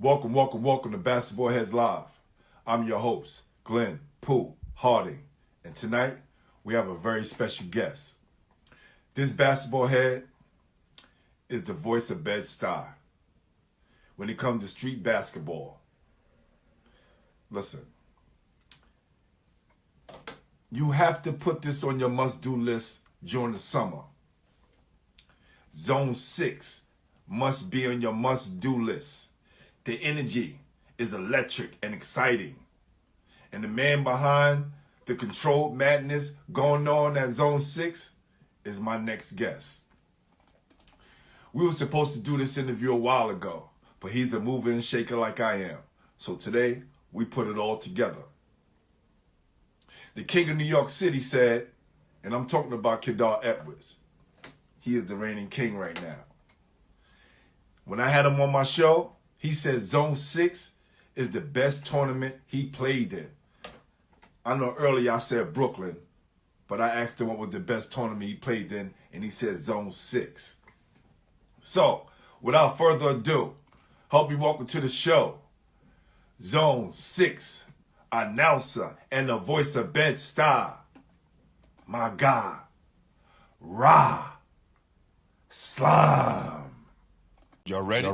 Welcome to Basketball Heads Live. I'm your host, Glenn Pooh Harding, and tonight we have a very special guest. This basketball head is the voice of Bed-Stuy when it comes to street basketball. Listen, you have to put this on your must-do list during the summer. Zone 6 must be on your must-do list. The energy is electric and exciting. And the man behind the controlled madness going on at Zone 6 is my next guest. We were supposed to do this interview a while ago, but he's a mover and shaker like I am. So today, we put it all together. The king of New York City said, and I'm talking about Kedar Edwards, he is the reigning king right now. When I had him on my show, he said Zone 6 is the best tournament he played in. I know earlier I said Brooklyn, but I asked him what was the best tournament he played in, and he said Zone 6. So, without further ado, help me welcome to the show, Zone 6 announcer and the voice of Bed-Stuy, my God, Rah Slime. Y'all ready?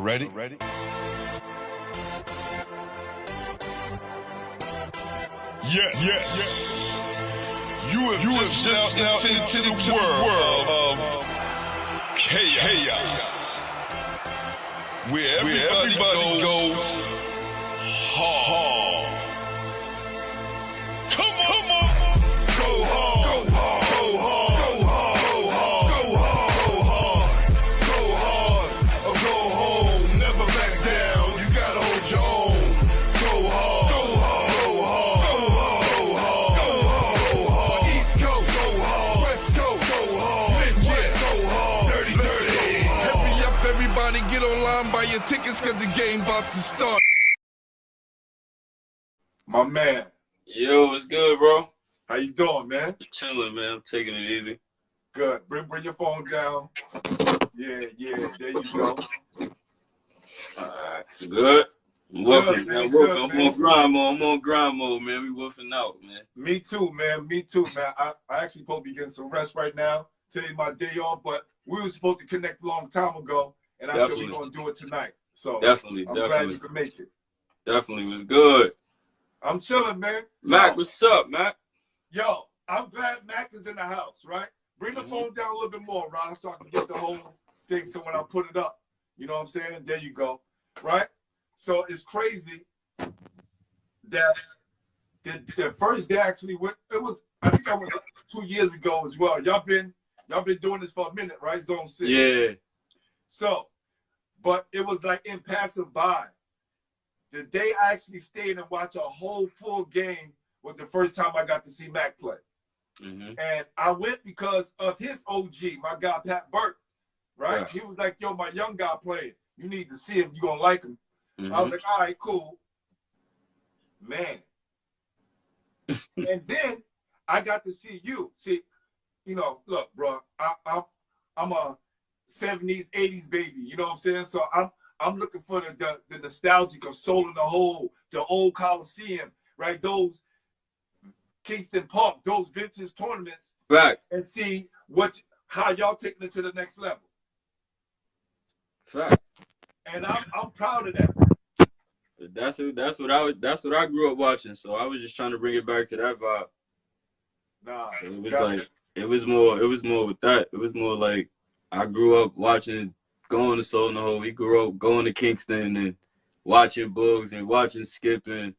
Yes. You have just stepped out into the world of chaos. Where everybody goes hard. Come on. Go hard. Go hard. Or go home. Never back down. You gotta hold your own. Go hard. East Coast, go hard. West Coast, go hard. Midwest, go hard. Dirty. Hurry up, everybody, get online, buy your tickets, cause the game about to start. My man, Yo, what's good, bro? how you doing, man? Chilling, man. I'm taking it easy. Good. Bring your phone down. Yeah, there you go. Alright, good. I'm woofing, man. I'm man. on grind mode, man. We woofing out, man. Me too, man. I actually supposed to be getting some rest right now. Today's my day off, but we were supposed to connect a long time ago, and I said we're going to do it tonight. So Definitely. glad you could make it. Definitely was good. I'm chilling, man. Mac, what's up, Mac? Yo, I'm glad Mac is in the house, right? Bring the phone down a little bit more, Ross, so I can get the whole thing. So when I put it up, you know what I'm saying? There you go, right? So it's crazy that the first day actually went. I think I went 2 years ago as well. Y'all been doing this for a minute, right? Zone 6. Yeah. So, but it was like in passing by. The day I actually stayed and watched a whole full game was the first time I got to see Mac play. And I went because of his OG, my guy Pat Burke, right? Yeah. He was like, yo, my young guy playing. You need to see him. You're going to like him. I was like, all right, cool. Man. And then I got to see you. See, you know, look, bro, I'm a 70s, 80s baby. You know what I'm saying? So I'm looking for the nostalgic of Soul in the Hole, the old Coliseum, right? Those Kingston Park, those vintage tournaments, Fact. and see how y'all taking it to the next level. Fact. And I'm proud of that. That's what I grew up watching. So I was just trying to bring it back to that vibe. Nah, So it was like it was more with that. It was more like I grew up watching, going to Soul in the Hole. We grew up going to Kingston and watching Bugs and watching Skip and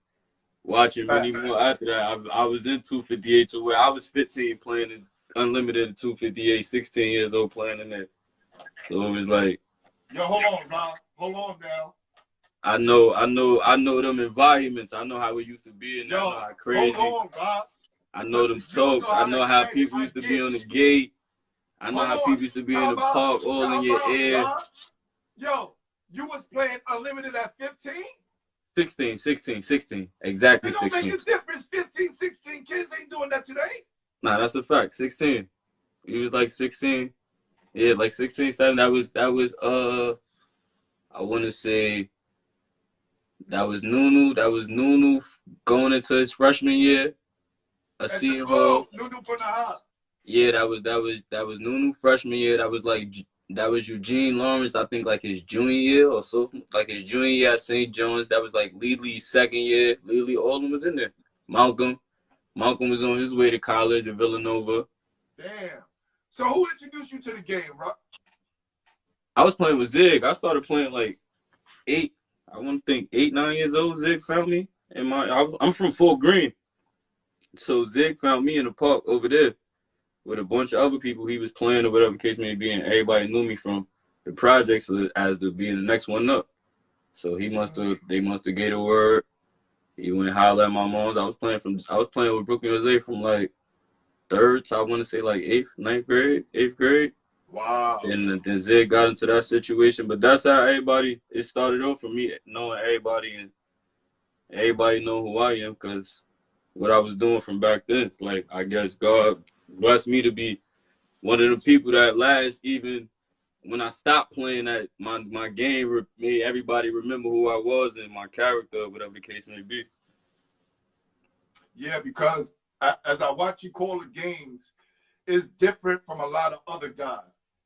watching many more after that. I was in 258 to where I was 15 playing in unlimited 258, 16 years old playing in it. So it was like, yo, hold on, Ron. Hold on now. I know them environments. I know how it used to be and I know how crazy. Hold on, Ron. I know them talks. I know how people used to be on the gate. I know how people used to be in the park, all in your ear. Yo, you was playing unlimited at 15? 16. Exactly 16. It don't make a difference. 15, 16 kids ain't doing that today. Nah, that's a fact. 16. He was like 16. Yeah, like 16, 17. That was I want to say That was Nunu. That was Nunu going into his freshman year. Asim Hall. Nunu from the high. Yeah, that was Nunu freshman year. That was Eugene Lawrence. I think like his junior year or so, like his junior year at St. John's. That was like Lee's second year. Lee all of them was in there. Malcolm was on his way to college at Villanova. Damn. So who introduced you to the game, bro? I was playing with Zig. I started playing like 8. I want to think 8, 9 years old. Zig found me I'm from Fort Greene, so Zig found me in the park over there with a bunch of other people he was playing or whatever the case may be, and everybody knew me from the projects as to being the next one up. So they must have gave a word. He went holler at my moms. I was playing with Brooklyn Jose from like 3rd to I want to say like 8th grade. Wow. And then Zig got into that situation, but that's how it started off for me, knowing everybody, and everybody know who I am because what I was doing from back then. Like, I guess God blessed me to be one of the people that last, even when I stopped playing, that my game made everybody remember who I was and my character, whatever the case may be. Yeah, because as I watch you call the games, it's different from a lot of other guys.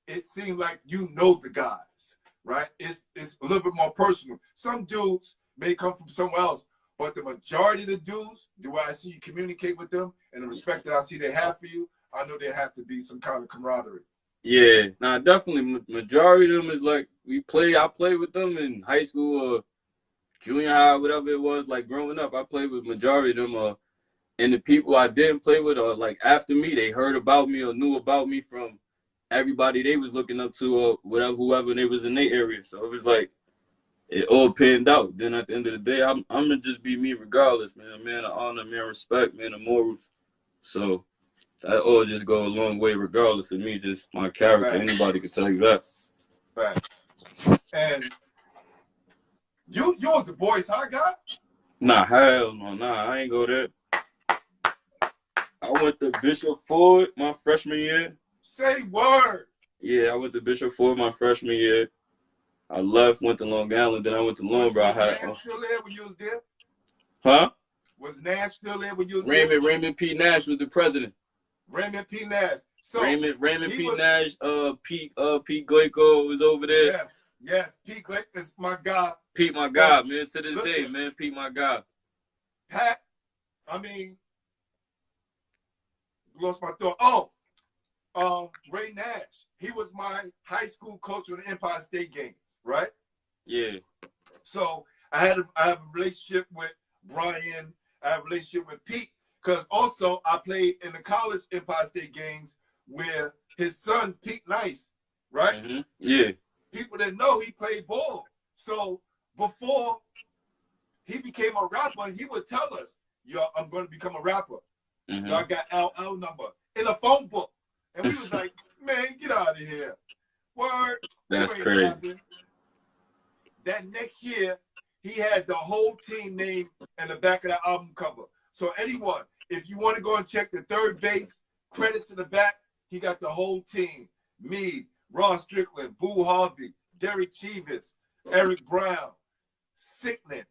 It seems like you know the guys, right? It's a little bit more personal. Some dudes may come from somewhere else, but the majority of the dudes, the way I see you communicate with them and the respect that I see they have for you, I know there have to be some kind of camaraderie. Yeah, definitely. Majority of them is like I played with them in high school or junior high, whatever it was. Like growing up, I played with majority of them. And the people I didn't play with, or like after me, they heard about me or knew about me from everybody they was looking up to or whatever, whoever they was in their area. So it was like it all panned out. Then at the end of the day, I'm gonna just be me regardless, man. A man of honor, man of respect, man of morals. So that all just go a long way regardless of me, just my character. Facts. Anybody could tell you that. Facts. And you was the boys high guy? Nah, hell no, I ain't go there. I went to Bishop Ford my freshman year. Say word. Yeah, I went to Bishop Ford my freshman year. I left, went to Long Island, then I went to Longborough. Was Nash still there when you was there? Huh? Was Nash still there when you was there? Raymond P. Nash was the president. Raymond P. Nash. So Raymond P. Nash, Pete Glico was over there. Yes, Pete Glick is my guy. Pete, my guy, man, to this day, man. Pete, my guy. Pat, I mean, lost my thought. Ray Nash. He was my high school coach for the Empire State Games, right? Yeah. So I have a relationship with Brian. I have a relationship with Pete because also I played in the college Empire State Games with his son Pete Nice, right? Mm-hmm. Yeah. People didn't know he played ball. So before he became a rapper, he would tell us, "Yo, I'm going to become a rapper. Mm-hmm. Y'all got LL number in a phone book." And we was like, "Man, get out of here." Word. That's crazy. Happened. That next year, he had the whole team name in the back of the album cover. So anyone, if you want to go and check the third base, credits in the back, he got the whole team. Me, Ross Strickland, Boo Harvey, Derek Chivas, Eric Brown, Sicknin,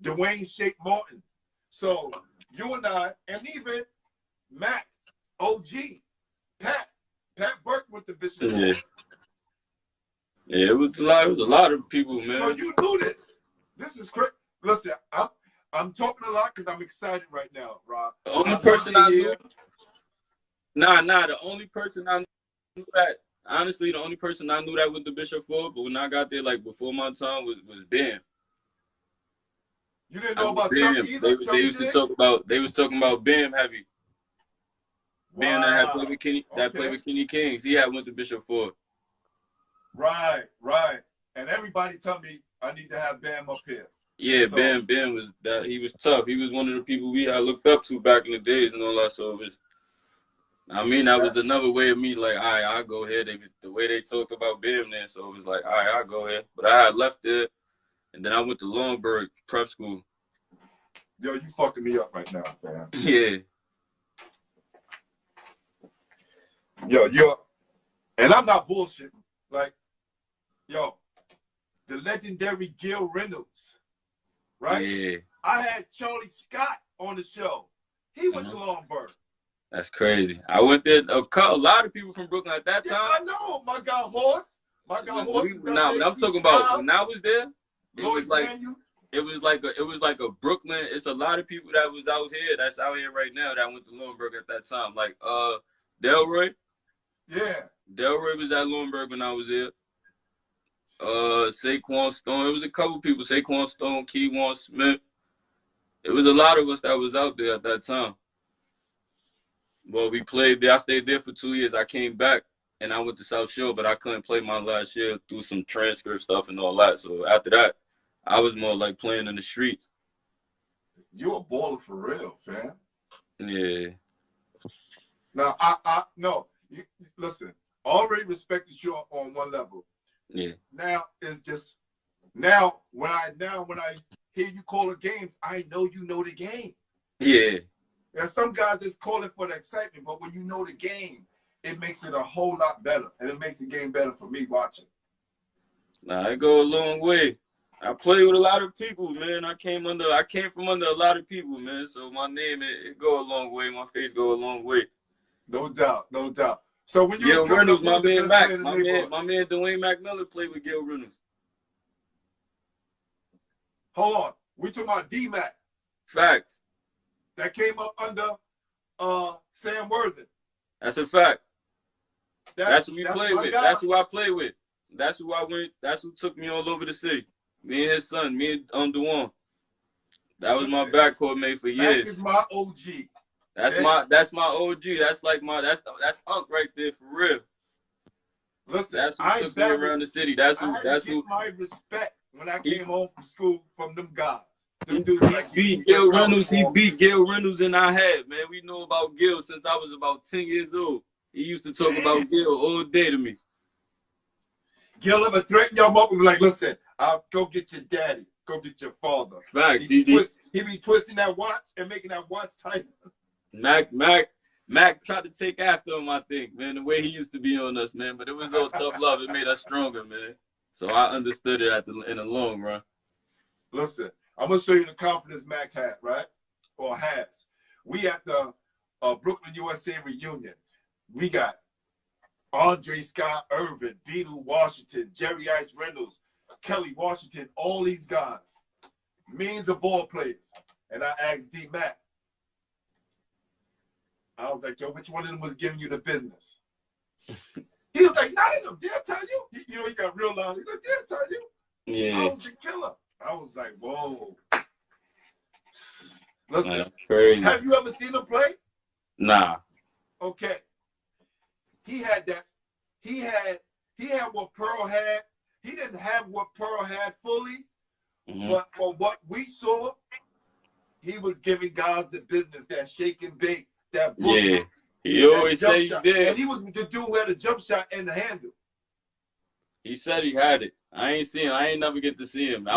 Dwayne Shake Martin. So you and I, and even Mac, OG, Pat Burke with the Bishop. Yeah. Yeah, it was a lot of people, man. So you knew this. This is crazy. Listen, I'm talking a lot because I'm excited right now, Rob. The only person I knew. The only person I knew that. Honestly, the only person I knew that with the Bishop Ford, but when I got there, like before my time, was Bam. You didn't know about Bam. Tucky either? They was talking about Bam heavy. Wow. Bam that had played with Kenny, played with Kenny Kings. He had went to Bishop Ford. Right. And everybody tell me I need to have Bam up here. Yeah, so, Bam was that. He was tough. He was one of the people I looked up to back in the days and all that. So it was. I mean, that was another way of me, like, all right, I'll go ahead. The way they talked about Bam there, so it was like, all right, I'll go ahead. But I had left there, and then I went to Longburg prep school. Yo, you fucking me up right now, fam. Yeah. Yo, and I'm not bullshitting. Like, yo, the legendary Gil Reynolds right? Yeah. I had Charlie Scott on the show. He went to Longburg. That's crazy. I went there. A lot of people from Brooklyn at that Yeah, time. I know. My guy Horse. My guy Horse is down there. When I'm talking about when I was there, it was Lloyd like Daniels. it was like a Brooklyn. It's a lot of people that was out here that's out here right now that went to Lawrenceburg at that time. Like Delroy. Yeah. Delroy was at Lawrenceburg when I was there. Saquon Stone. It was a couple people. Saquon Stone, Keywan Smith. It was a lot of us that was out there at that time. Well, we played there. I stayed there for 2 years. I came back and I went to South Shore, but I couldn't play my last year through some transfer stuff and all that. So after that, I was more like playing in the streets. You a baller for real, fam. Yeah. Now, no. Listen, already respected you on one level. Yeah. Now it's just when I hear you call the games, I know you know the game. Yeah. There's some guys just call it for the excitement, but when you know the game, it makes it a whole lot better, and it makes the game better for me watching. Nah, it go a long way. I play with a lot of people, man. I came from under a lot of people, man. So my name, it go a long way. My face go a long way. No doubt, no doubt. So when you Gil was coming Reynolds, up, my man Mac, my man Dwayne McMillan played with Gil Reynolds. Hold on, we talking about D-Mac. Facts. That came up under Sam Worthing. That's a fact. That's who we that's played with. Guy. That's who I played with. That's who I went. That's who took me all over the city. Me and his son. Me and Dewan. That was my backcourt mate for years. Mac is my OG. That's my OG. That's like that's Unc right there for real. Listen, that's who took me around the city. That's who. My respect when I came home from school from them guys. He beat Gil Reynolds. He beat Gil Reynolds in our head, man. We know about Gil since I was about 10 years old. He used to talk about Gil all day to me. Gil ever threatened your mother? Like, listen, I'll go get your daddy. Go get your father. Facts. He be twisting that watch and making that watch tight. Mac tried to take after him, I think, man, the way he used to be on us, man. But it was all tough love. It made us stronger, man. So I understood it in the long run. Listen, I'm going to show you the confidence Mac had, right? Or has. We at the Brooklyn, USA reunion. We got Andre Scott Irvin, Beetle Washington, Jerry Ice Reynolds, Kelly Washington, all these guys. Millions of ball players. And I asked D-Mac. I was like, yo, which one of them was giving you the business? He was like, none of them. Did I tell you? He got real loud. He's like, did I tell you? Yeah. I was the killer. I was like, whoa. Listen, crazy. Have you ever seen him play? Nah. Okay. He had that. He had what Pearl had. He didn't have what Pearl had fully, but from what we saw, he was giving guys the business, that shake and bake, that book. Yeah. He always said he did. And he was the dude who had a jump shot and the handle. He said he had it. I ain't seen him. I ain't never get to see him.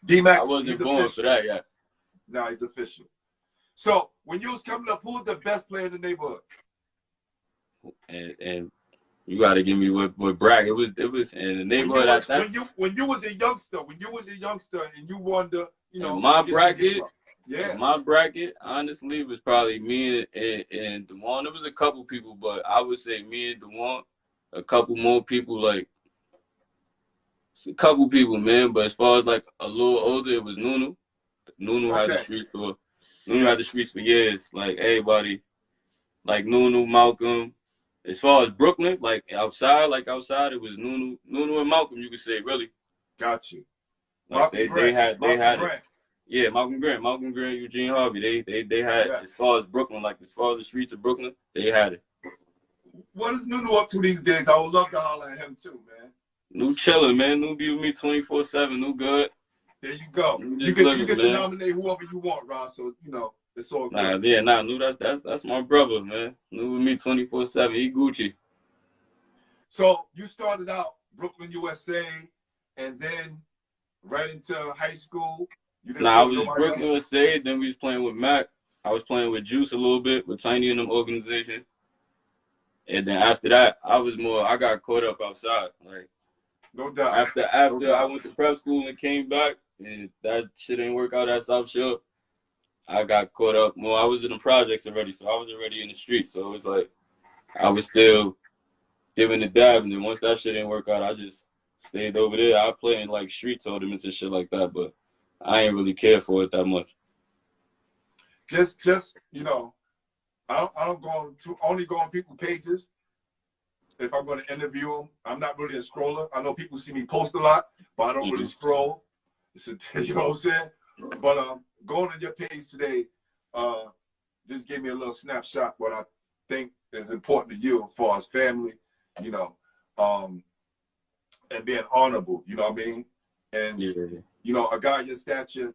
D-Mac, I wasn't born for that yet. No, he's official. So when you was coming up, who was the best player in the neighborhood? And you got to give me what brag. It was in the neighborhood. When you was a youngster, and you wanted to, my bracket. Yeah, my bracket, honestly, was probably me and Dewan. There was a couple people, but I would say me and Dewan. A couple more people, like it's a couple people, man. But as far as like a little older, it was Nunu. Nunu had the streets for had the streets for years. Like everybody, like Nunu, Malcolm. As far as Brooklyn, like outside, it was Nunu and Malcolm. You could say really. Got you. Like they had it. Yeah, Malcolm Grant, Eugene Harvey. They had as far as Brooklyn, like as far as the streets of Brooklyn, they had it. What is Nunu up to these days? I would love to holler at him too, man. New chilling, man. New be with me 24/7. New good. There you go. You get to nominate whoever you want, Ross. So it's all good. New. That's my brother, man. New with me 24/7. He Gucci. So you started out Brooklyn, USA, and then right into high school. I was Brooklyn, USA. Then we was playing with Mac. I was playing with Juice a little bit with Tiny and them organization. And then after that, I got caught up outside. Like No doubt. After I went to prep school and came back, and that shit didn't work out at South Shore. I got caught up. Well, I was in the projects already, so I was already in the streets. So it was like I was still giving the dab, and then once that shit didn't work out, I just stayed over there. I played in like street tournaments and shit like that, but I ain't really care for it that much. Just you know, I don't only go on people's pages if I'm going to interview them. I'm not really a scroller. I know people see me post a lot, but I don't really scroll. You know what I'm saying? But going on your page today, just gave me a little snapshot what I think is important to you as far as family, you know, and being honorable. You know what I mean? And you know, a guy your stature.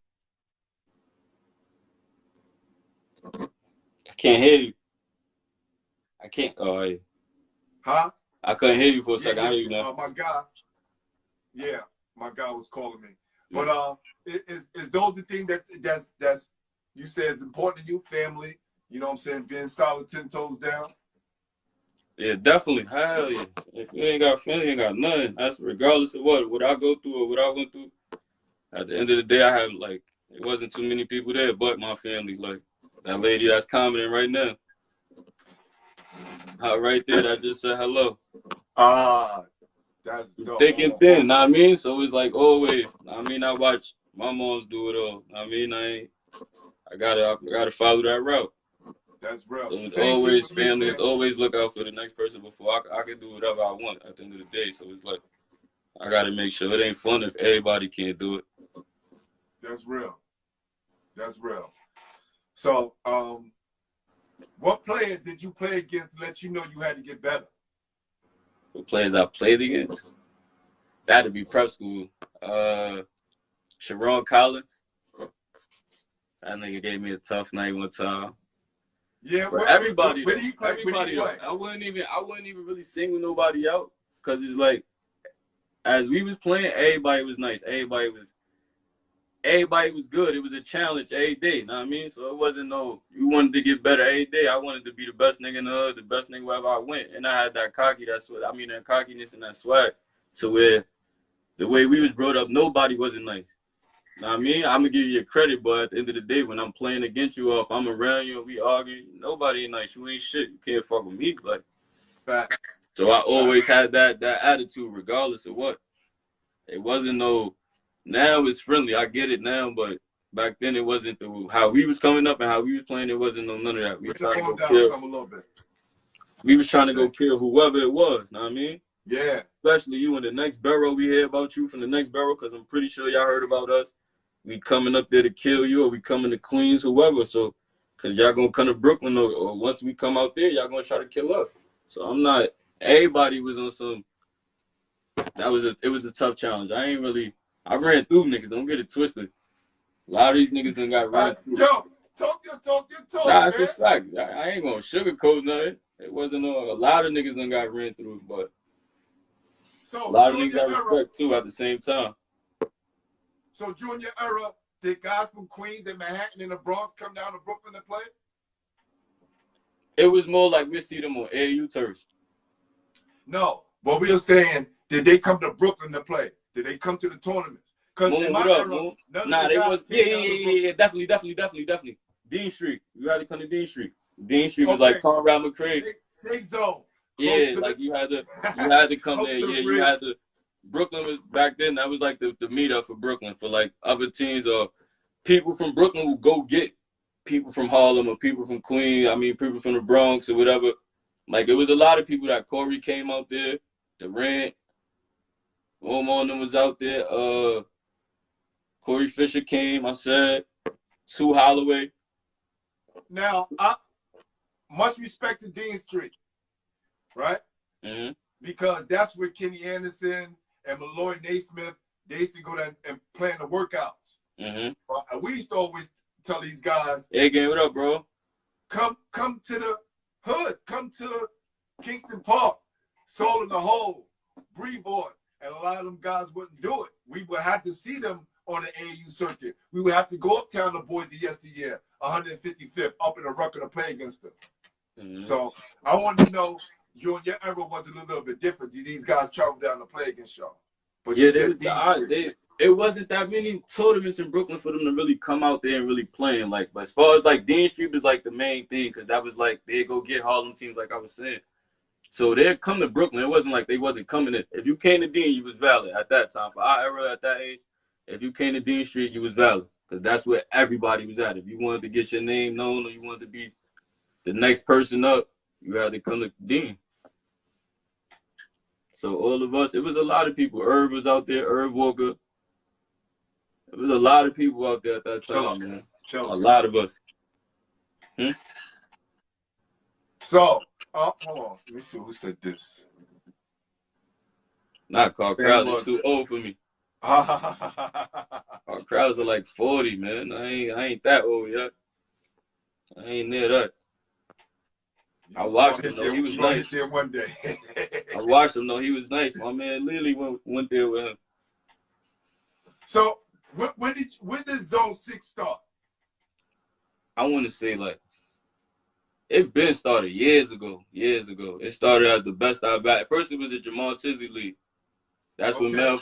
I can't hear you. I can't. Oh, yeah. Huh? I couldn't hear you for a second. Yeah, I hear you now. My guy was calling me. But is those the things that's you said is important to you, family? You know what I'm saying? Being solid 10 toes down. Yeah, definitely. Hell yeah. If you ain't got family, you ain't got nothing. That's regardless of what I go through or what I went through. At the end of the day, I had like it wasn't too many people there, but my family. Like that lady that's commenting right now. Right there, that just said hello. That's dope. Thick and thin, know what I mean? So it's like always. I mean, I watch my moms do it all. I mean, I gotta follow that route. That's real. So it's always family. It's always look out for the next person before I can do whatever I want at the end of the day. So it's like I gotta make sure it ain't fun if everybody can't do it. That's real. That's real. So, what player did you play against to let you know you had to get better? What players I played against? That had to be prep school. Sharon Collins. That nigga gave me a tough night one time. Yeah, but everybody. Where did he play? Everybody. I wouldn't even really sing with nobody out because it's like as we was playing, everybody was nice. Everybody was good. It was a challenge every day. Know what I mean? So it wasn't you wanted to get better every day. I wanted to be the best nigga in the hood, the best nigga wherever I went. And I had that that cockiness and that swag to where the way we was brought up, nobody wasn't nice. Know what I mean? I'm going to give you your credit, but at the end of the day, when I'm playing against you or if I'm around you and we argue, nobody ain't nice. You ain't shit. You can't fuck with me. Like, facts. So I always had that attitude regardless of what. It wasn't now it's friendly. I get it now, but back then it wasn't how we was coming up and how we was playing. It wasn't none of that. We was trying to go kill. A little bit. We was trying to go kill whoever it was. Know what I mean? Yeah. Especially you in the next borough. We hear about you from the next borough because I'm pretty sure y'all heard about us. We coming up there to kill you, or we coming to Queens, whoever. So, because y'all gonna come to Brooklyn, or once we come out there, y'all gonna try to kill us. So I'm not. Everybody was on some. It was a tough challenge. I ran through niggas. Don't get it twisted. A lot of these niggas done got ran through. Yo, talk your talk. Nah, it's a fact. I ain't gonna sugarcoat nothing. It wasn't a lot of niggas done got ran through, but a lot of niggas I respect too at the same time. So during your era, did guys from Queens and Manhattan and the Bronx come down to Brooklyn to play? It was more like we see them on AAU turfs. No, but we were saying, did they come to Brooklyn to play? Did they come to the tournaments? Because in my era, they was. Yeah, definitely. Dean Street. You had to come to Dean Street. Dean Street was like Conrad McCray. Safe zone. Yeah, like you had to come there. Yeah, you had to. Brooklyn was back then. That was like the meetup for Brooklyn for like other teams or people from Brooklyn would go get people from Harlem or people from Queens. I mean, people from the Bronx or whatever. Like it was a lot of people that Corey came out there. Durant, Omar and them was out there. Corey Fisher came. I said, Sue Holloway. Now, I must respect to Dean Street, right? Mm-hmm. Because that's where Kenny Anderson and Malloy Naismith, they used to go there and plan the workouts. Mm-hmm. We used to always tell these guys, "Hey, gang, what up, bro? Come to the hood. Come to Kingston Park, Soul in the Hole, Brevoort." And a lot of them guys wouldn't do it. We would have to see them on the AAU circuit. We would have to go uptown to Boise yesteryear, 155th, up in the Rucker to play against them. Mm-hmm. So I wanted to know, during your era, was it a little bit different? Did these guys travel down to play against y'all? But you Yeah, they said was D Street. it wasn't that many tournaments in Brooklyn for them to really come out there and really playing. Like, but as far as like Dean Street was like the main thing, because that was like they go get Harlem teams, like I was saying. So they'd come to Brooklyn. It wasn't like they wasn't coming in. If you came to Dean, you was valid at that time. For our era at that age, if you came to Dean Street, you was valid. Because that's where everybody was at. If you wanted to get your name known or you wanted to be the next person up, you had to come to Dean. So all of us, it was a lot of people. Irv was out there, Irv Walker. It was a lot of people out there at that time, man. A lot of us. So, hold on. Let me see who said this. Not Carl Krause, too old for me. Carl Krause are like 40, man. I ain't that old yet. I ain't near that. I watched him though. He was nice. There one day. I watched him though. He was nice. My man Lily went there with him. So when did Zone 6 start? I want to say like it been started years ago. Years ago. It started as the Bed-Stuy Basketball. First it was the Jamal Tisley League. That's when Mel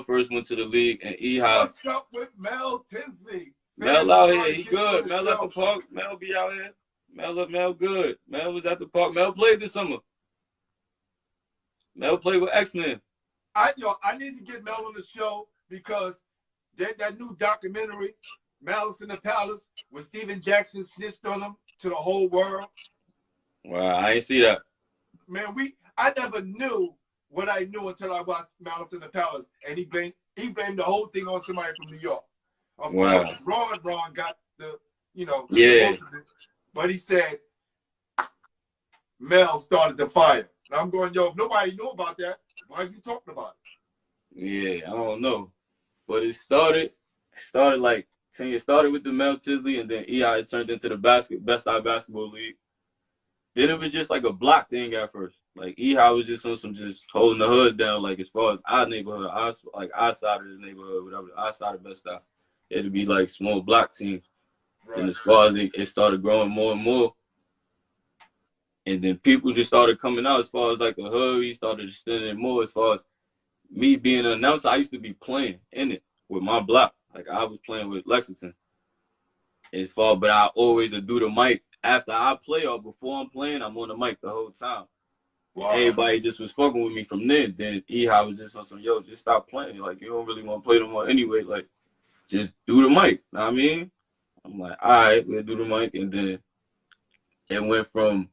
first went to the league and Ehigh. What's up with Mel Tinsley? Mel out here, he good. Mel at the park. Mel be out here. Mel good. Mel was at the park. Mel played this summer. Mel played with X-Men. I need to get Mel on the show because that new documentary, Malice in the Palace, where Steven Jackson snitched on him to the whole world. Wow, I ain't see that. Man, I never knew what I knew until I watched Malice in the Palace, and he blamed the whole thing on somebody from New York. Of course, Ron got the most of it, but he said Mel started the fire. And I'm going, yo, if nobody knew about that, why are you talking about it? Yeah, I don't know, but it started like it started with the Mel Tisley, and then Ehigh turned into the Bed-Stuy Basketball League. Then it was just like a block thing at first. Like Ehigh was just on some just holding the hood down, like as far as our neighborhood, our side of the neighborhood, whatever, our side of Bed-Stuy. It'd be like small block teams. Right. And as far as it started growing more and more, and then people just started coming out as far as like the hood, he started extending more as far as me being an announcer. I used to be playing in it with my block. Like I was playing with Lexington. But I always do the mic. After I play or before I'm playing, I'm on the mic the whole time. Wow. Everybody just was fucking with me from then. Then Ehigh was just on some, yo, just stop playing. Like, you don't really want to play no more anyway. Like, just do the mic. Know what I mean? I'm like, all right, we'll do the mic. And then it went from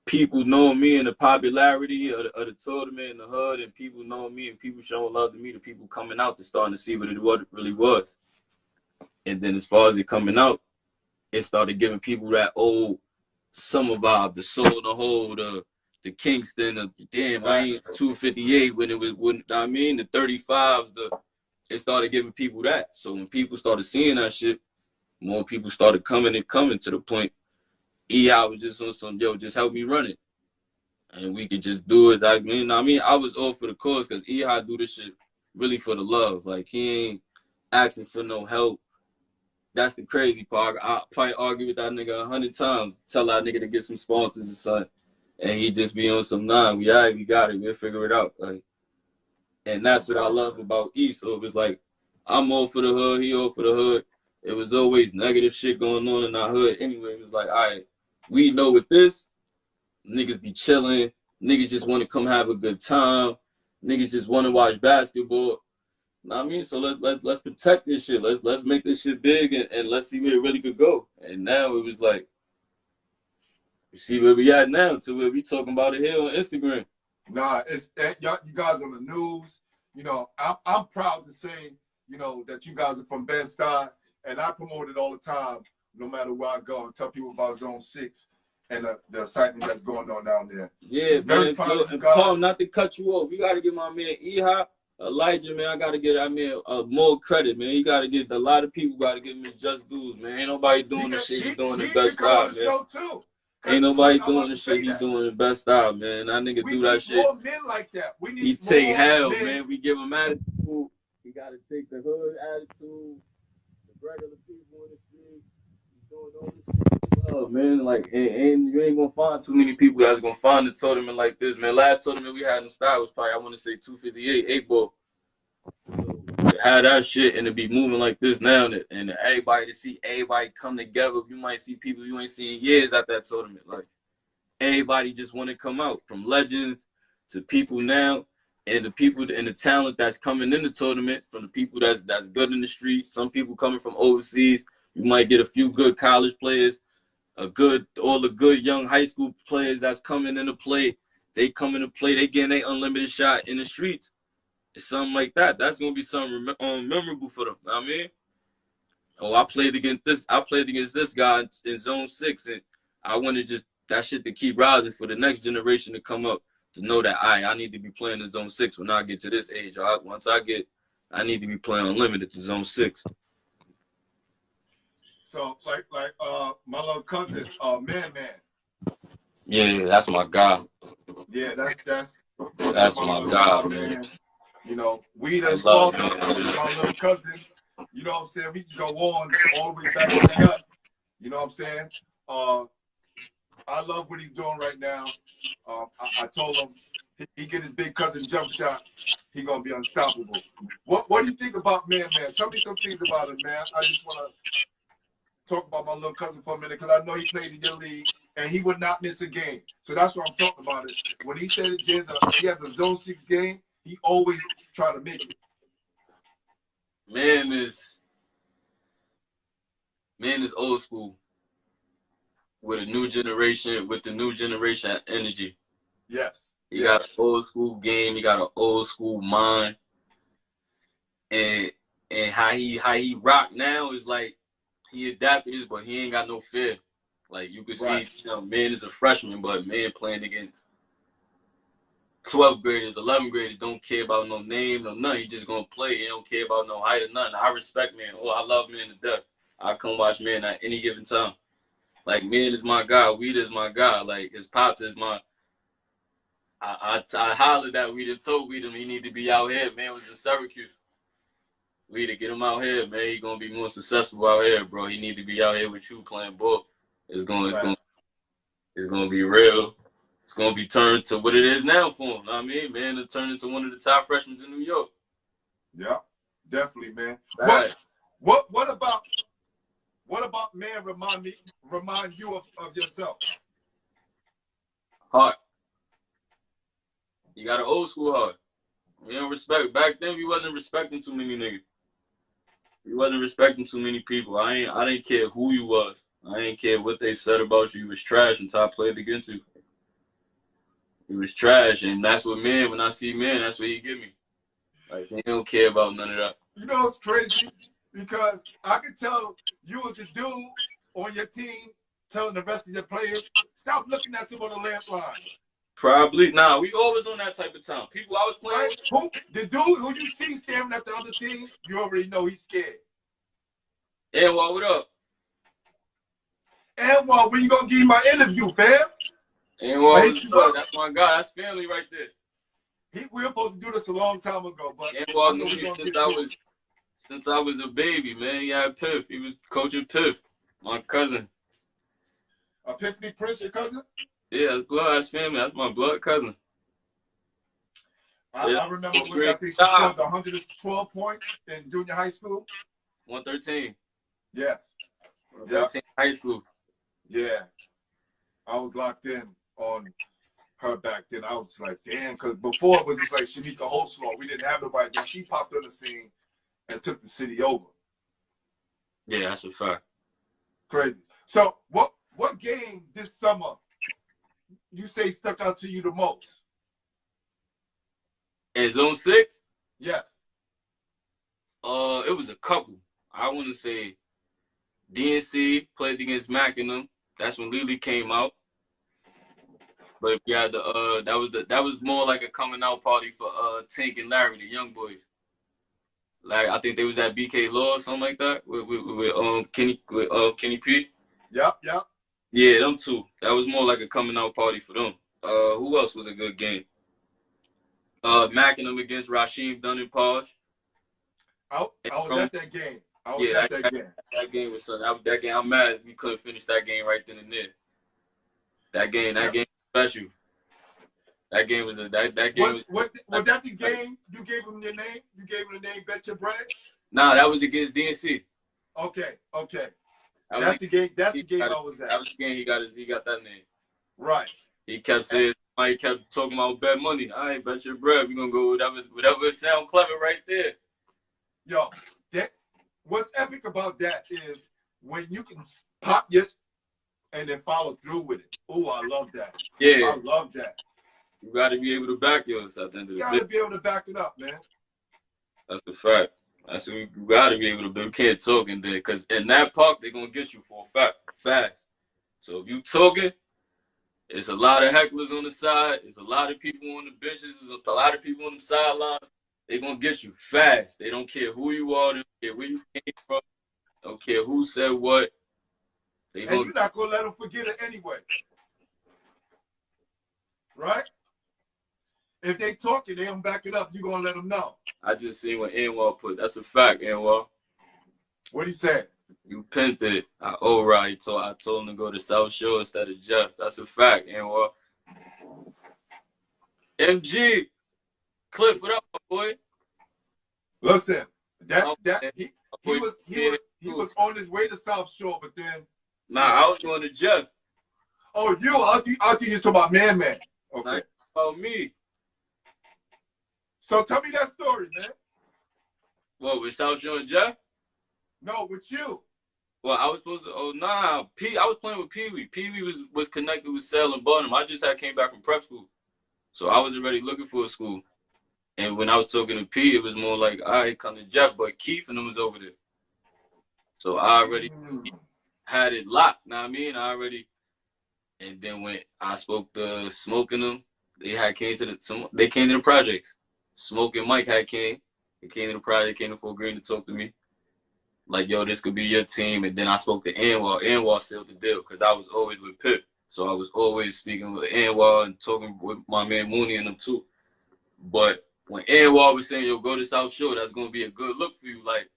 people knowing me and the popularity of the tournament in the hood and people knowing me and people showing love to me to people coming out to starting to see what it really was. And then as far as it coming out, it started giving people that old summer vibe, the soul, the whole, the Kingston, I ain't 258 when it was, I mean, the 35s, it started giving people that. So when people started seeing that shit, more people started coming to the point. Ehigh was just on some, yo, just help me run it. And we could just do it. I was all for the cause because Ehigh do this shit really for the love. Like, he ain't asking for no help. That's the crazy part. I probably argue with that nigga 100 times, tell that nigga to get some sponsors or something. And he just be on some we got it, we'll figure it out. Like, and that's what I love about E. So it was like, I'm all for the hood, he all for the hood. It was always negative shit going on in our hood. Anyway, it was like, all right, we know with this, niggas be chilling, niggas just want to come have a good time, niggas just want to watch basketball. Know what I mean? So let's protect this shit. Let's make this shit big and let's see where it really could go. And now it was like, you see where we at now to where we talking about it here on Instagram. Nah, it's you guys on the news. You know, I'm proud to say, you know, that you guys are from Bed-Stuy, and I promote it all the time, no matter where I go, and tell people about Zone 6 and the excitement that's going on down there. Yeah, very proud of you guys. Paul, not to cut you off, we got to give my man Ehigh, Elijah, man, I got to get more credit, man. You got to get, a lot of people got to give him his just dues, man. Ain't nobody doing the shit he doing the Bed-Stuy, man. Too. Ain't nobody doing the shit he doing the Bed-Stuy, man. That nigga do that shit. We need more men like that. We need he take hell, man. We give him attitude. He got to take the hood attitude, the regular people in the street. He's doing all this shit. Oh man, like and you ain't gonna find too many people that's gonna find a tournament like this, man. Last tournament we had in style was probably I want to say 258 8 ball. To have that shit and to be moving like this now, and everybody to see everybody come together. You might see people you ain't seen years at that tournament. Like everybody just want to come out, from legends to people now, and the people and the talent that's coming in the tournament, from the people that's good in the streets. Some people coming from overseas. You might get a few good college players, all the good young high school players that's coming into play. They come into play. They getting their unlimited shot in the streets. It's something like that. That's gonna be something memorable for them. I mean, oh, I played against this. I played against this guy in Zone 6, and I wanted just that shit to keep rising for the next generation to come up to know that I need to be playing in Zone 6 when I get to this age. I need to be playing unlimited to Zone 6. So like my little cousin, man. Yeah, that's my guy. Yeah, that's my guy, man. You know, we I as love fathers, my little cousin, you know what I'm saying? We can go on all the way back to the gut. You know what I'm saying? I love what he's doing right now. I told him he get his big cousin jump shot, he gonna be unstoppable. What do you think about man? Tell me some things about him, man. I just wanna talk about my little cousin for a minute because I know he played in your league and he would not miss a game. So that's what I'm talking about. It when he said he has a Zone 6 game, he always try to make it. Man is old school with the new generation energy. Yes. He got an old school game. He got an old school mind, and how he rock now is like he adapted this, but he ain't got no fear. Like you can see, man is a freshman, but man playing against 12th graders, 11th graders don't care about no name, no nothing. He just gonna play. He don't care about no height or nothing. I respect man. Oh, I love man to death. I come watch man at any given time. Like man is my guy. Weed is my guy. Like his pops is my. I hollered at Weed and told Weed he need to be out here. Man was in Syracuse. Weed to get him out here, man. He gonna be more successful out here, bro. He need to be out here with you playing ball. It's gonna be real. It's gonna be turned to what it is now for him. I mean, man, to turn into one of the top freshmen in New York. Yeah, definitely, man. Right. What about man? Remind you of yourself. Heart. You got an old school heart. We don't respect. Back then, we wasn't respecting too many niggas. We wasn't respecting too many people. I didn't care who you was. I didn't care what they said about you. You was trash until I played against you. He was trash, and that's what man. When I see man, that's what he give me. Like he don't care about none of that. You know it's crazy because I could tell you was the dude on your team telling the rest of your players stop looking at them on the lamp line. Probably. Nah, we always on that type of time. People I was playing with. Who the dude who you see staring at the other team, you already know he's scared. Yeah, well, what up? And when you gonna give me my interview, fam? And well, that's my guy. That's family right there. We were supposed to do this a long time ago, but and well, knew me since I was a baby, man. He had Piff. He was coaching Piff, my cousin. Epiphany Prince, your cousin? Yeah, that's blood. That's family. That's my blood cousin. I remember when I think she scored 112 points in junior high school. 113. Yes. 113 high school. Yeah. I was locked in on her back then. I was like, damn, because before it was just like Shanika Holslaw. We didn't have nobody. Then she popped on the scene and took the city over. Yeah, that's a fact. Crazy. So what game this summer you say stuck out to you the most? In Zone 6? Yes. It was a couple. I want to say DNC played against Mac and them. That's when Lily came out. But if you had that was more like a coming out party for Tink and Larry, the young boys. Like I think they was at BK Law or something like that with Kenny P. Yep. Yeah, them two. That was more like a coming out party for them. Who else was a good game? Mac and them against Rasheem Dunn and Posh. I was at that game. I was at that game. That game was something. That game, I'm mad we couldn't finish that game right then and there. That game was special. That game was that game was that the game you gave him your name? You gave him the name Bet Your Bread? Nah, that was against DNC. Okay. That's the game I was at. That was the game he got that name. Right. He kept saying, he kept talking about bet money. I ain't bet your bread. We're gonna go whatever sound clever right there. Yo, what's epic about that is when you can pop yes and then follow through with it. Oh, I love that. Yeah. I love that. You gotta be able to back yours at the end of the day. You gotta be able to back it up, man. That's the fact. That's what you gotta be able to do. You can't talk in there, because in that park, they're gonna get you for a fact, fast. So if you talking, it's a lot of hecklers on the side. It's a lot of people on the benches. There's a lot of people on the sidelines. They're gonna get you fast. They don't care who you are. They don't care where you came from. They don't care who said what. And you're not gonna let them forget it anyway. Right? If they talking, they don't back it up. You're gonna let them know. I just seen what Anwar put. That's a fact, Anwar. What'd he say? You pimped it. I told him to go to South Shore instead of Jeff. That's a fact, Anwar. MG, Cliff, what up, my boy? Listen, he was on his way to South Shore, but then. Nah, I was going to Jeff. Oh, you? I think you're talking about Man. Okay. About me. So tell me that story, man. What, with South Shore and Jeff? No, with you. Well, I was supposed to. Oh, nah. I was playing with Pee Wee. Pee Wee was connected with Sal and Barnum. I just came back from prep school, so I was already looking for a school. And when I was talking to P, it was more like, all right, come to Jeff, but Keith and them was over there. So I already had it locked. Know what I mean? And then when I spoke to Smoke and them, they came to the projects. Smoke and Mike came. They came to the project, came to Fort Greene to talk to me. Like, yo, this could be your team. And then I spoke to Anwar. Anwar sealed the deal because I was always with Pip. So I was always speaking with Anwar and talking with my man Mooney and them too. But when Anwar was saying, yo, go to South Shore, that's going to be a good look for you. Like,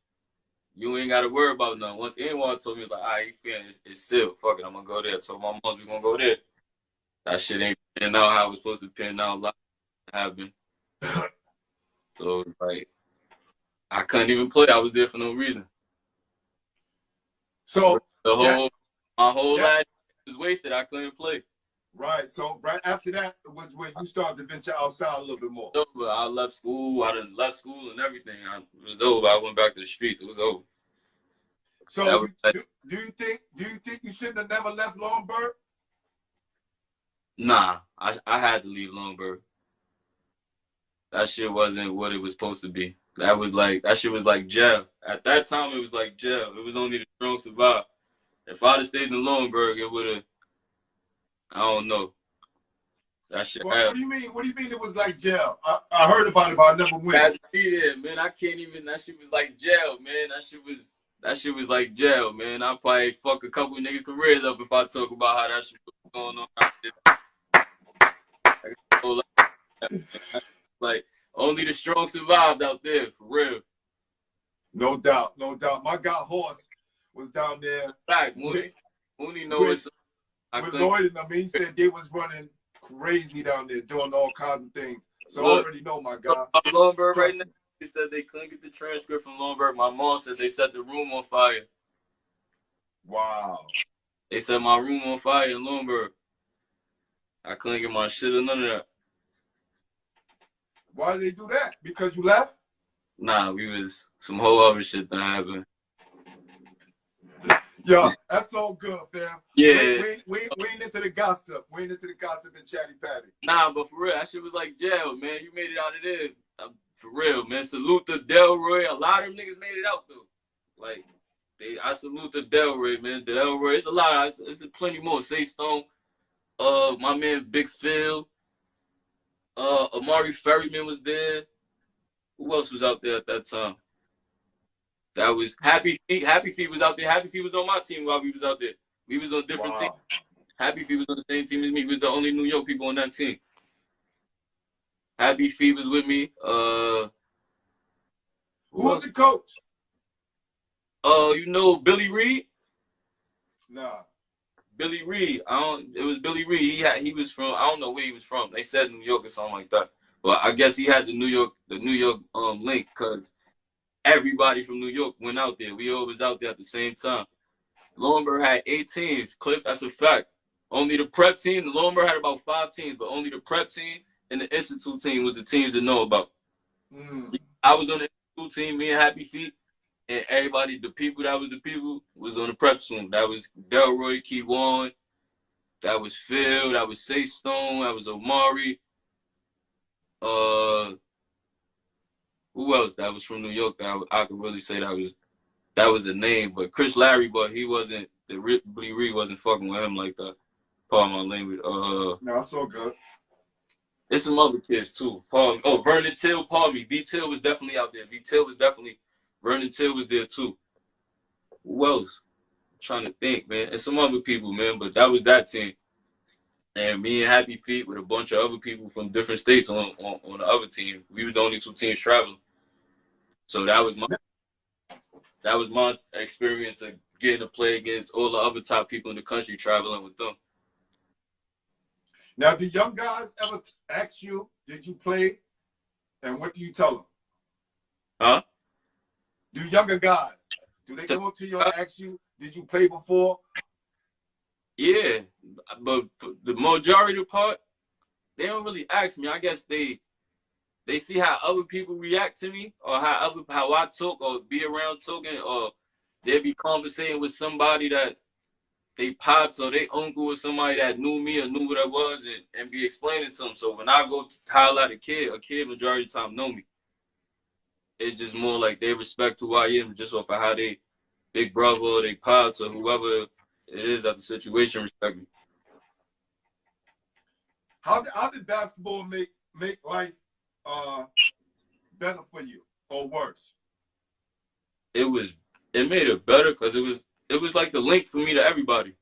you ain't got to worry about nothing. Once Anwar told me, like, all right, it's sealed. Fuck it, I'm going to go there. I told my mom we going to go there. That shit ain't pinning out how it was supposed to pin out like it have been. So, like, I couldn't even play. I was there for no reason. So my whole life was wasted. I couldn't play. Right. So right after that was when you started to venture outside a little bit more. Over. I left school. I done left school and everything. It was over. I went back to the streets. It was over. So do you think you shouldn't have never left Longburg? Nah, I had to leave Longburg. That shit wasn't what it was supposed to be. That shit was like jail. At that time, it was like jail. It was only the strong survive. If I'd have stayed in Longburg, it would have. I don't know. That shit. What do you mean? What do you mean it was like jail? I heard about it, but I never went. I had to be there, man. I can't even. That shit was like jail, man. That shit was like jail, man. I probably fuck a couple of niggas' careers up if I talk about how that shit was going on out there. Like, only the strong survived out there, for real. No doubt, no doubt. My guy Horse was down there. Right, Mooney knows. With Lloyd and them, he said they was running crazy down there, doing all kinds of things. So I already know my guy. Longburg right now, they said they couldn't get the transcript from Longburg. My mom said they set the room on fire. Wow. They set my room on fire in Longburg. I couldn't get my shit or none of that. Why did they do that? Because you left? Nah, some whole other shit that happened. Yo, that's all good, fam. Yeah. We ain't into the gossip. We ain't into the gossip and chatty patty. Nah, but for real, that shit was like jail, man. You made it out of there. For real, man. Salute to Delroy. A lot of them niggas made it out, though. Like, I salute the Delroy, man. Delroy, it's a lot. It's plenty more. Say Stone. My man Big Phil. Amari Ferryman was there. Who else was out there at that time? That was Happy Feet. Happy Feet was out there. Happy Feet was on my team while we was out there. We was on different teams. Happy Feet was on the same team as me. We was the only New York people on that team. Happy Feet was with me. Who was the coach? You know Billy Reed? Nah. Billy Reed. It was Billy Reed. He was from, I don't know where he was from. They said New York or something like that. But I guess he had the New York link, because everybody from New York went out there. We all was out there at the same time. Laurinburg had 8 teams. Cliff, that's a fact. Only the prep team, the Laurinburg had about 5 teams, but only the prep team and the Institute team was the teams to know about. I was on the Institute team, me and Happy Feet, and everybody, the people was on the prep team. That was Delroy, Keywan, that was Phil, that was Say Stone, that was Omari. Who else that was from New York that I could really say that was a name, but Chris Larry, but he wasn't, Billy Reed wasn't fucking with him like that. Pardon my language. No, that's so good. There's some other kids too. Vernon Till, pardon me. V Till was definitely out there. Vernon Till was there too. Who else? I'm trying to think, man. And some other people, man, but that was that team. And me and Happy Feet with a bunch of other people from different states on the other team. We were the only 2 teams traveling. So that was my experience of getting to play against all the other top people in the country, traveling with them. Now, do young guys ever ask you, did you play? And what do you tell them? Huh? Do younger guys, do they come up to you and ask you, did you play before? Yeah, but for the majority of the part, they don't really ask me. I guess they see how other people react to me, or how I talk, or be around talking, or they be conversating with somebody that they pops or they uncle or somebody that knew me or knew what I was, and be explaining to them. So when I go to highlight a kid majority of the time know me. It's just more like they respect who I am just off of how they big brother or they pops or whoever it is at the situation respect me. How did basketball make life better for you or worse? It made it better because it was like the link for me to everybody.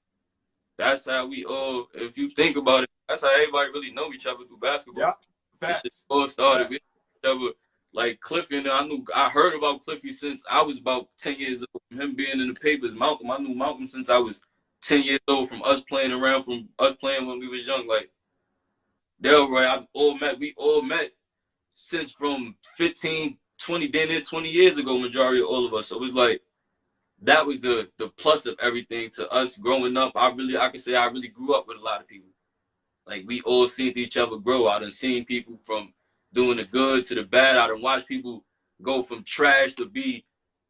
That's how we all, if you think about it, that's how everybody really know each other through basketball. Yeah, facts. It all started with each other. Like Cliffy, I heard about Cliffy since I was about 10 years old. From him being in the papers, Malcolm, I knew Malcolm since I was 10 years old, from us playing when we was young. Like Delroy, we all met since from 15, 20, then 20 years ago, majority of all of us. So it was like, that was the plus of everything to us growing up. I can say I really grew up with a lot of people. Like we all seen each other grow. I done seen people from doing the good to the bad. I done watched people go from trash to be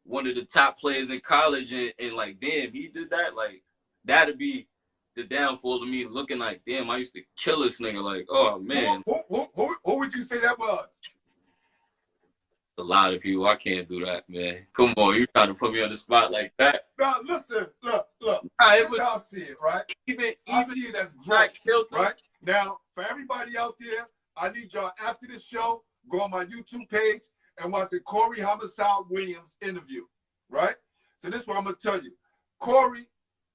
one of the top players in college, and like, damn, he did that. Like that'd be the downfall of me looking like, damn, I used to kill this nigga. Like, oh man. Who would you say that was? A lot of people. I can't do that, man. Come on, you trying to put me on the spot like that? No, listen, look. Nah, This is how I see it, right? I see it as growth, right? Now, for everybody out there, I need y'all after this show, go on my YouTube page and watch the Corey Homicide Williams interview, right? So this is what I'm gonna tell you. Corey,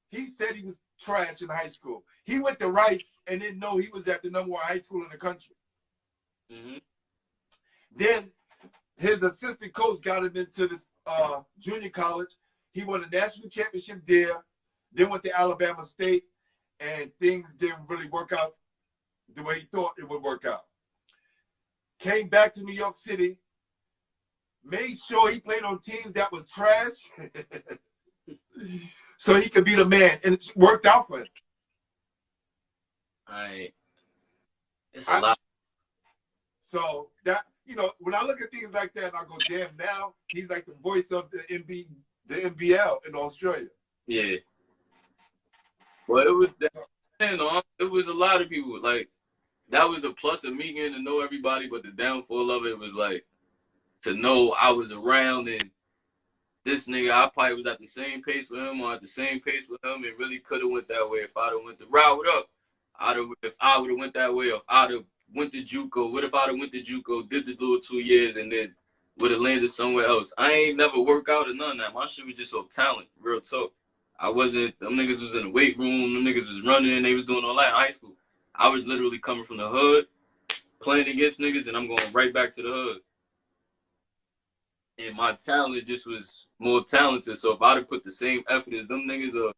he said he was trash in high school. He went to Rice and didn't know he was at the #1 high school in the country. Mm-hmm. Then his assistant coach got him into this junior college. He won a national championship there, then went to Alabama State, and things didn't really work out the way he thought it would work out. Came back to New York City, made sure he played on teams that was trash so he could be the man, and it worked out for him. It's a lot. So that, when I look at things like that, I go, damn, now he's like the voice of the NBL in Australia. Yeah. Well, it was a lot of people. Like, that was the plus of me getting to know everybody, but the downfall of it was like, to know I was around and this nigga, I probably was at the same pace with him or at the same pace with him, and really could have went that way if I'd have went the route up. If I would have went that way, or if I'd have went to JUCO, what if I'd have went to JUCO, did the little 2 years, and then would have landed somewhere else? I ain't never work out or none of that. My shit was just so talent, real talk. Them niggas was in the weight room, them niggas was running, they was doing all that in high school. I was literally coming from the hood, playing against niggas, and I'm going right back to the hood. and my talent just was more talented. So if I'd have put the same effort as them niggas, or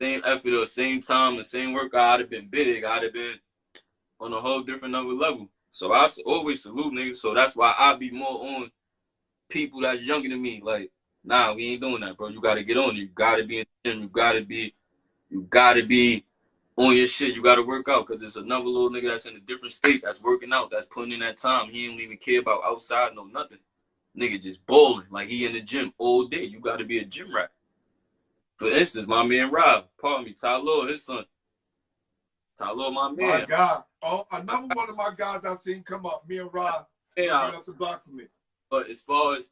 same effort or same time, the same work, I'd have been big. I'd have been on a whole different level. So I always salute niggas. So that's why I be more on people that's younger than me. Like, nah, we ain't doing that, bro. You gotta get on it. You gotta be in the gym. You gotta be on your shit. You gotta work out, because it's another little nigga that's in a different state that's working out, that's putting in that time. He don't even care about outside, no nothing. Nigga just balling like he in the gym all day. You gotta be a gym rat. For instance, my man Rob, pardon me, Tyler, his son. Tyler, my man. My God. Oh, another one of my guys I seen come up, me and Rah, Yeah, right up the block from me. but as far as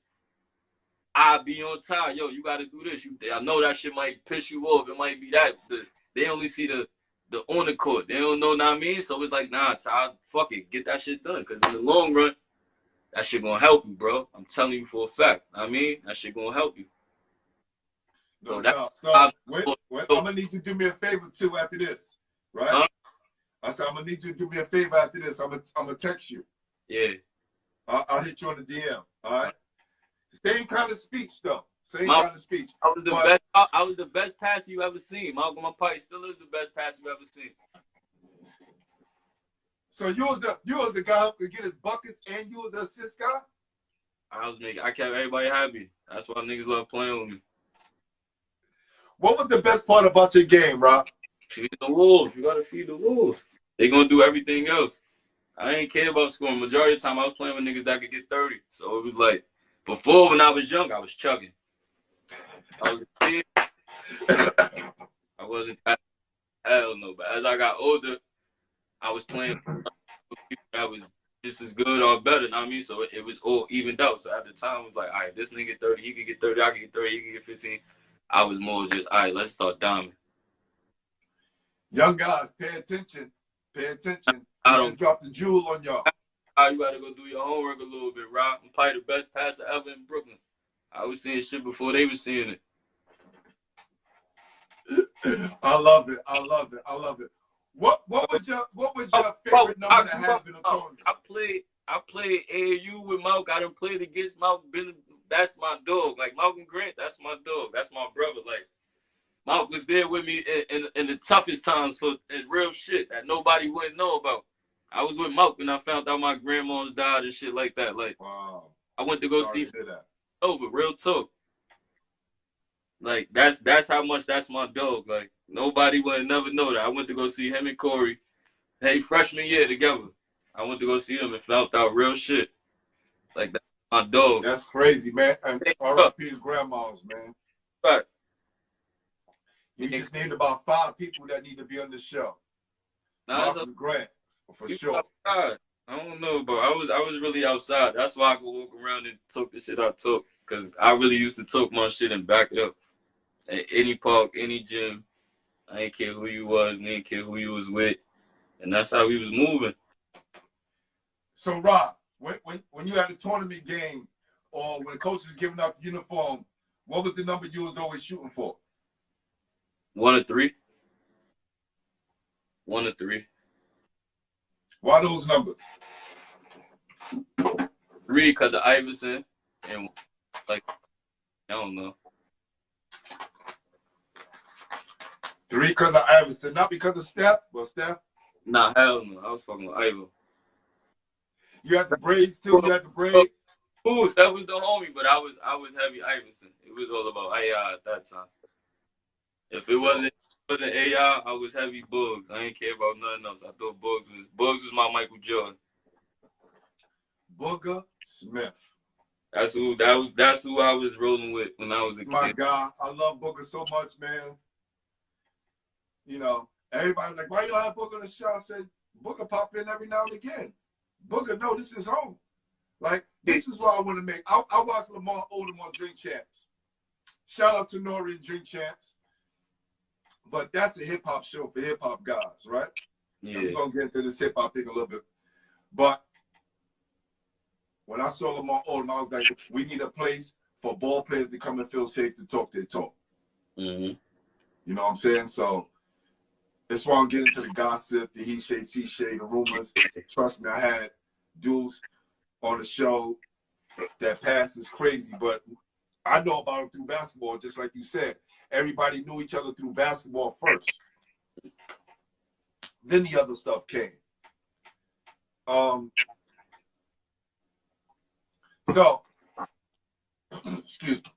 I be on time, yo, you gotta do this. I know that shit might piss you off. It might be that. They only see the on the court. They don't know what I mean. So it's like, nah, Ty, fuck it, get that shit done. Cause in the long run, that shit gonna help you, bro. I'm telling you for a fact. I mean, that shit gonna help you. No doubt. So I'm gonna need you to do me a favor too after this, right? I said I'm gonna need you to do me a favor after this. I'm gonna text you. Yeah. I'll hit you on the DM. All right. Same kind of speech though. Same kind of speech. I was the best passer you ever seen. Malcolm Pike still is the best passer you ever seen. So you was the guy who could get his buckets and you was the assist guy? I kept everybody happy. That's why niggas love playing with me. What was the best part about your game, Rob? Feed the wolves. You gotta feed the wolves. They gonna do everything else. I ain't care about scoring. Majority of the time I was playing with niggas that could get 30. So it was like, before when I was young, I was chugging. I was a kid. I wasn't hell no. But as I got older, I was playing with people that was just as good or better, you know what I mean? So it was all evened out. So at the time, it was like, all right, this nigga get 30, he could get 30, I could get 30, he could get 15. I was more just, all right, let's start diamond. Young guys, pay attention. Pay attention. I don't drop the jewel on y'all. You gotta go do your homework a little bit, Rob. I'm probably the best passer ever in Brooklyn. I was seeing shit before they was seeing it. I love it. I love it. I love it. What was your favorite number to have in a tournament? I played AAU with Malk. I done played against Malk. That's my dog. Like Malcolm Grant, that's my dog. That's my brother. Like Malk was there with me in the toughest times for real shit that nobody wouldn't know about. I was with Malk when I found out my grandma's died and shit like that. Like, wow. I went to go see that. Over, real talk. Like, that's how much that's my dog. Like, nobody would never know that. I went to go see him and Corey, freshman year together. I went to go see them and found out real shit. Like, that's my dog. That's crazy, man. And R.I.P. to grandmas, man. Right. You just named about 5 people that need to be on the show. Malcolm Grant. For sure. Outside. I don't know, bro. I was really outside. That's why I could walk around and talk the shit I talk. Because I really used to talk my shit and back it up. At any park, any gym. I ain't care who you was, and ain't care who you was with. And that's how we was moving. So, Rob, when you had a tournament game or when the coach was giving out the uniform, what was the number you was always shooting for? 1 or 3. 1 or 3. Why those numbers? 3 because of Iverson, and like, I don't know. 3 because of Iverson, not because of Steph, but Steph? Nah, hell no. I was fucking with Iverson. You had the braids too? You had the braids? Ooh, Steph was the homie, but I was heavy Iverson. It was all about AI at that time. If it wasn't AI, I was heavy Bugs. I ain't care about nothing else. I thought Bugs was my Michael Jordan. Booger Smith. That's who I was rolling with when I was a kid. My God, I love Booger so much, man. You know, everybody like, why you don't have Booger on the show? I said, Booger pop in every now and again. Booger, no, this is home. Like, this is what I want to make. I watched Lamar Odom on Drink Champs. Shout out to Nori and Drink Champs. But that's a hip-hop show for hip-hop guys, right? Yeah. And we're going to get into this hip-hop thing a little bit. But when I saw Lamar Odom, I was like, we need a place for ball players to come and feel safe to talk their talk. Mm-hmm. You know what I'm saying? So that's why I'm getting into the gossip, the he shade, she shade, the rumors. Trust me, I had dudes on the show that passes crazy, but I know about it through basketball, just like you said. Everybody knew each other through basketball first. Then the other stuff came. So, excuse me.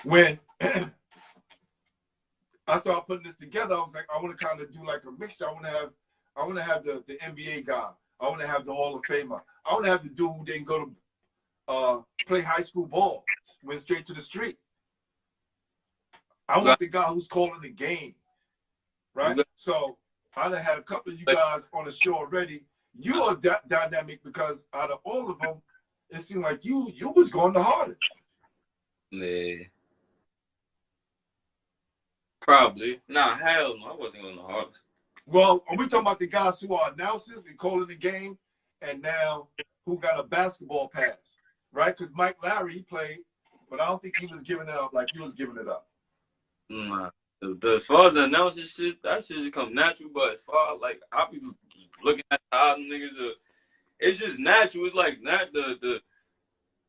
When I started putting this together, I was like, I want to kind of do like a mixture. I want to have the NBA guy. I want to have the Hall of Famer. I want to have the dude who didn't go to play high school ball, went straight to the street. I want the guy who's calling the game, right? So I done had a couple of you guys on the show already. You are dynamic because out of all of them, it seemed like you was going the hardest. Yeah. Probably. Nah, hell no, I wasn't going the hardest. Well, are we talking about the guys who are announcers and calling the game and now who got a basketball pass, right? Because Mike Larry, he played, but I don't think he was giving it up like you was giving it up. Nah. As far as the announcing shit, that shit just come natural. But as far as, like, I be looking at how them niggas are, it's just natural. It's like, not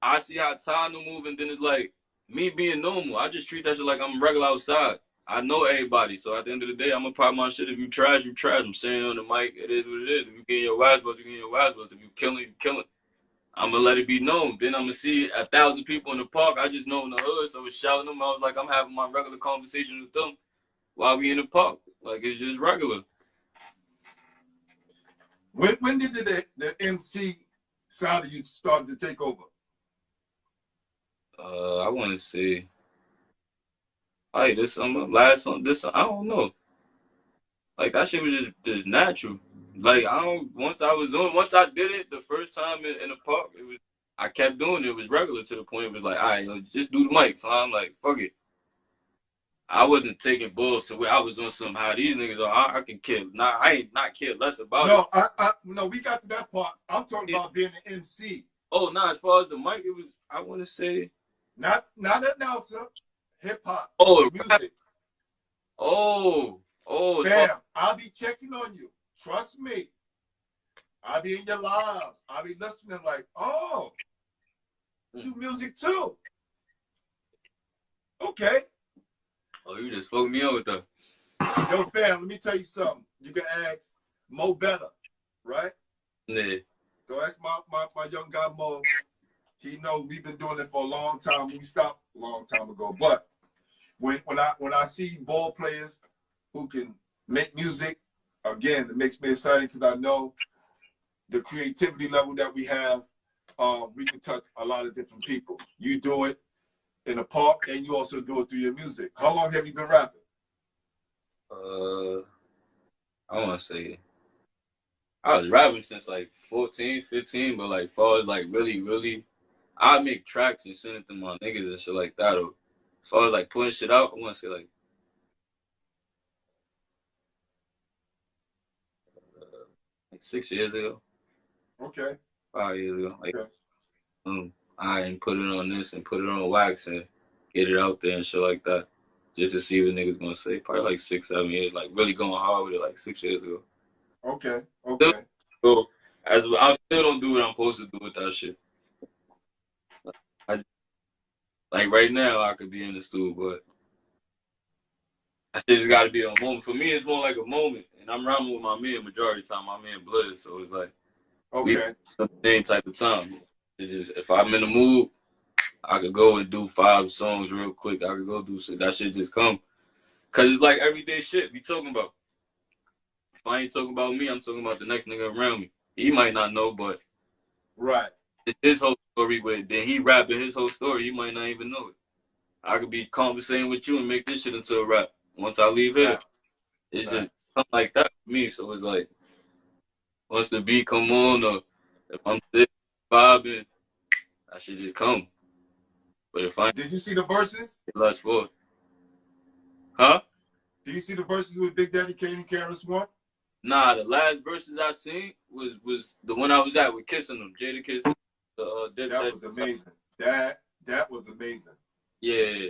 I see how Tano move, and then it's like, me being normal. I just treat that shit like I'm regular outside. I know everybody, so at the end of the day, I'm gonna pop my shit. If you trash, you trash. I'm saying on the mic, it is what it is. If you get your wise buzz, you get your wise buzz. If you killing, you killing. I'm gonna let it be known. Then I'm gonna see 1,000 people in the park. I just know in the hood, so I was shouting them. I was like, I'm having my regular conversation with them while we in the park. Like, it's just regular. When did the MC side of you start to take over? I want to say, hey, this summer, last summer, this summer, I don't know. Like, that shit was just natural. Like, once I did it the first time in the park, I kept doing it. It was regular to the point it was like, all right, just do the mic. So I'm like, fuck it. I wasn't taking balls to where I was on somehow. These niggas are, I can care. Nah, I ain't not care less about it. No, we got to that part. I'm talking about being an MC. Oh, nah, as far as the mic, it was, I want to say. Not an announcer, hip hop, music. Rap. Oh. Bam, I'll be checking on you. Trust me. I'll be in your lives. I'll be listening like, oh, you do music too. Okay. Oh, you just fucked me up with that. Yo, fam, let me tell you something. You can ask Mo Better, right? Yeah. Go ask my young guy Mo. He knows we've been doing it for a long time. We stopped a long time ago. But when I see ball players who can make music, again, it makes me excited because I know the creativity level that we have, we can touch a lot of different people. You do it in the park, and you also do it through your music. How long have you been rapping? I want to say I was rapping since like 14, 15, but like far as like really, I make tracks and send it to my niggas and shit like that. Or as far as like putting shit out, I want to say like 6 years ago. Okay. 5 years ago. Like, okay. I didn't put it on this and put it on wax and get it out there and shit like that. Just to see what niggas gonna say. Probably like 6, 7 years. Like really going hard with it like 6 years ago. Okay. So I still don't do what I'm supposed to do with that shit. Like right now I could be in the studio, but I just gotta be a moment. For me it's more like a moment. And I'm rhyming with my man majority of the time. My man Blood, so it's like we the same type of time. It's just if I'm in the mood, I could go and do 5 songs real quick. I could go do shit. That shit just come. Cause it's like everyday shit we talking about. If I ain't talking about me, I'm talking about the next nigga around me. He might not know, but right. It's his whole story with then he rapping his whole story. He might not even know it. I could be conversating with you and make this shit into a rap. Once I leave here, it's just something like that for me. So it's like once the beat come on or if I'm sitting vibing, I should just come. But if I did you see the verses? Last for huh? Did you see the verses with Big Daddy Kane and KRS-One? Nah, the last verses I seen was the one I was at with Kissing Them, Jada Kiss. That was amazing. That was amazing. Yeah.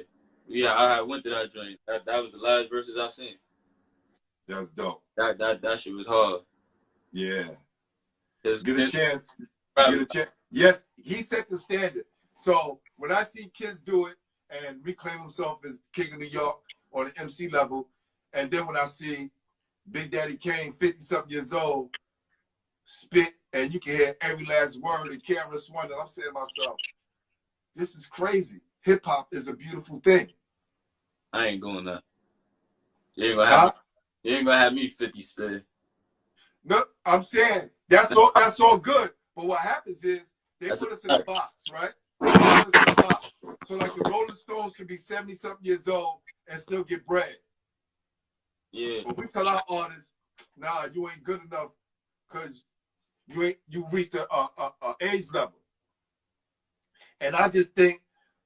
I went to that joint. That was the last verses I seen. That's dope. That shit was hard. Yeah. Get Yes, he set the standard. So when I see kids do it and reclaim himself as king of New York on the MC level, and then when I see Big Daddy Kane, 50-something years old, spit, and you can hear every last word and KRS One, and I'm saying to myself, this is crazy. Hip hop is a beautiful thing. I ain't doing that. You ain't gonna have me 50 spit. No, I'm saying that's all good. But what happens is they put us in a box, right? They put us in a box. So like the Rolling Stones can be 70-something years old and still get bread. Yeah. But we tell our artists, nah, you ain't good enough because you reached a age level. And I just think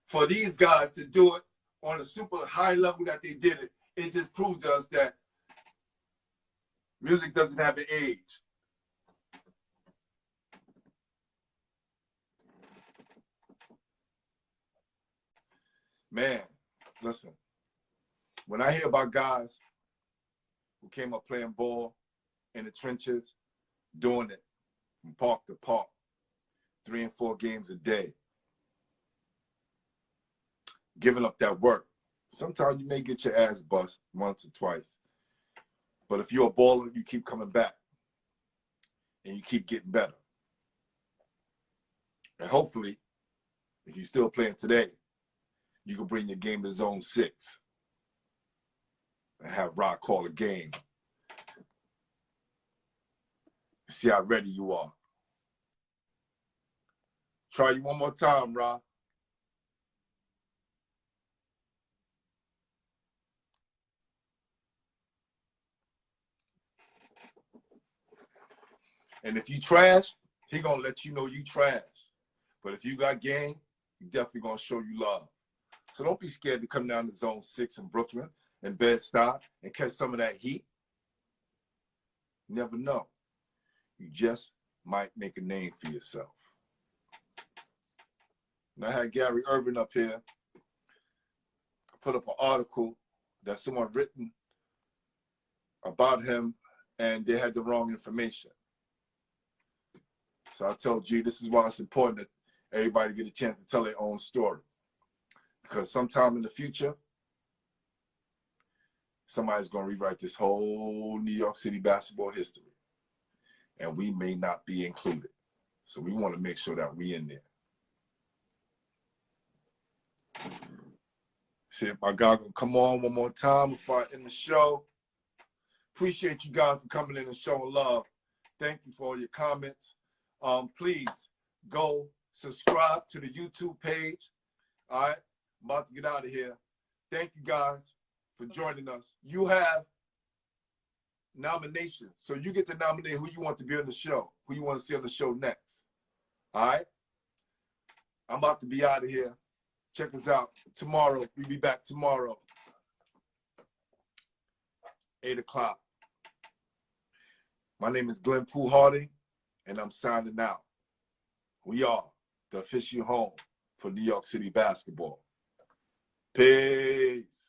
for these guys to do it on a super high level that they did it, it just proves to us that music doesn't have an age. Man, listen, when I hear about guys who came up playing ball in the trenches, doing it from park to park, 3 and 4 games a day, giving up that work, sometimes you may get your ass bust once or twice. But if you're a baller, you keep coming back and you keep getting better. And hopefully, if you're still playing today, you can bring your game to zone 6 and have Rah call a game. See how ready you are. Try you one more time, Rah. And if you trash, he gonna let you know you trash. But if you got game, he definitely gonna show you love. So don't be scared to come down to zone 6 in Brooklyn and Bed-Stuy and catch some of that heat. You never know. You just might make a name for yourself. And I had Gary Irvin up here. I put up an article that someone written about him, and they had the wrong information. So I told G, this is why it's important that everybody get a chance to tell their own story. Because sometime in the future, somebody's going to rewrite this whole New York City basketball history. And we may not be included. So we want to make sure that we in there. See if my guy can come on one more time before I end the show. Appreciate you guys for coming in and showing love. Thank you for all your comments. Please go subscribe to the YouTube page. All right, I'm about to get out of here. Thank you guys for joining us. You have nominations, so you get to nominate who you want to be on the show, who you want to see on the show next. All right, I'm about to be out of here. Check us out tomorrow. We'll be back tomorrow, 8 o'clock. My name is Glenn Poole Harding, and I'm signing out. We are the official home for New York City basketball. Peace.